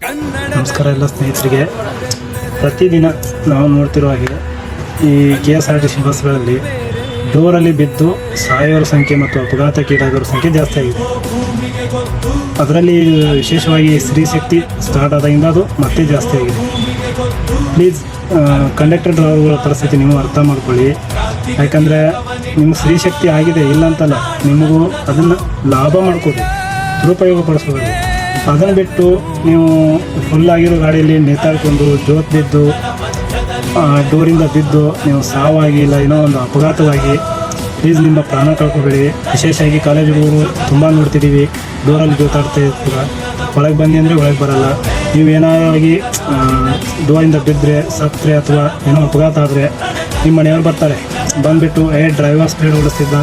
ನಮಸ್ಕಾರ ಎಲ್ಲ ಸ್ನೇಹಿತರಿಗೆ. ಪ್ರತಿದಿನ ನಾವು ನೋಡ್ತಿರೋ ಹಾಗೆ ಈ KSRTC ಬಸ್ಗಳಲ್ಲಿ ಡೋರಲ್ಲಿ ಬಿದ್ದು ಸಾಯೋರ ಸಂಖ್ಯೆ ಮತ್ತು ಅಪಘಾತಕ್ಕೀಡಾಗೋರ ಸಂಖ್ಯೆ ಜಾಸ್ತಿ ಆಗಿದೆ. ಅದರಲ್ಲಿ ವಿಶೇಷವಾಗಿ ಸ್ತ್ರೀ ಶಕ್ತಿ ಸ್ಟಾರ್ಟ್ ಆದಾಗಿಂದ ಅದು ಮತ್ತೆ ಜಾಸ್ತಿ ಆಗಿದೆ. ಪ್ಲೀಸ್ ಕಂಡಕ್ಟರ್ ಡ್ರೈವರ್ಗಳ ಪರಿಸ್ಥಿತಿ ನೀವು ಅರ್ಥ ಮಾಡ್ಕೊಳ್ಳಿ. ಯಾಕಂದರೆ ನಿಮ್ಮ ಸ್ತ್ರೀ ಶಕ್ತಿ ಆಗಿದೆ ಇಲ್ಲ ಅಂತಲ್ಲ, ನಿಮಗೂ ಅದನ್ನು ಲಾಭ ಮಾಡ್ಕೊಳ್ಳಿ, ದುರುಪಯೋಗ ಪಡಿಸ್ಕೊಳ್ಳಿ. ಅದನ್ನು ಬಿಟ್ಟು ನೀವು ಫುಲ್ಲಾಗಿರೋ ಗಾಡಿಯಲ್ಲಿ ನೇತಾಡ್ಕೊಂಡು ಜೋತ್ ಬಿದ್ದು ಡೋರಿಂದ ಬಿದ್ದು ನೀವು ಸಾವಾಗಿ ಇಲ್ಲ ಏನೋ ಒಂದು ಅಪಘಾತವಾಗಿ ಪ್ಲೀಸ್ ನಿಮ್ಮ ಪ್ರಾಣ ಕಳ್ಕೊಬೇಡಿ. ವಿಶೇಷವಾಗಿ ಕಾಲೇಜುಗಳು ತುಂಬ ನೋಡ್ತಿದ್ದೀವಿ, ಡೋರಲ್ಲಿ ಜೋತಾಡ್ತಾ ಇರ್ತೀರ, ಒಳಗೆ ಬಂದು ಅಂದರೆ ಒಳಗೆ ಬರಲ್ಲ. ನೀವೇನಾಗಿ ಡೋರಿಂದ ಬಿದ್ದರೆ ಸತ್ತರೆ ಅಥವಾ ಏನೋ ಅಪಘಾತ ಆದರೆ ನಿಮ್ಮ ಮನೆಯವ್ರು ಬರ್ತಾರೆ, ಬಂದುಬಿಟ್ಟು ಡ್ರೈವರ್ ಸ್ಪೀಡ್ ಓಡಿಸ್ತಿದ್ದ,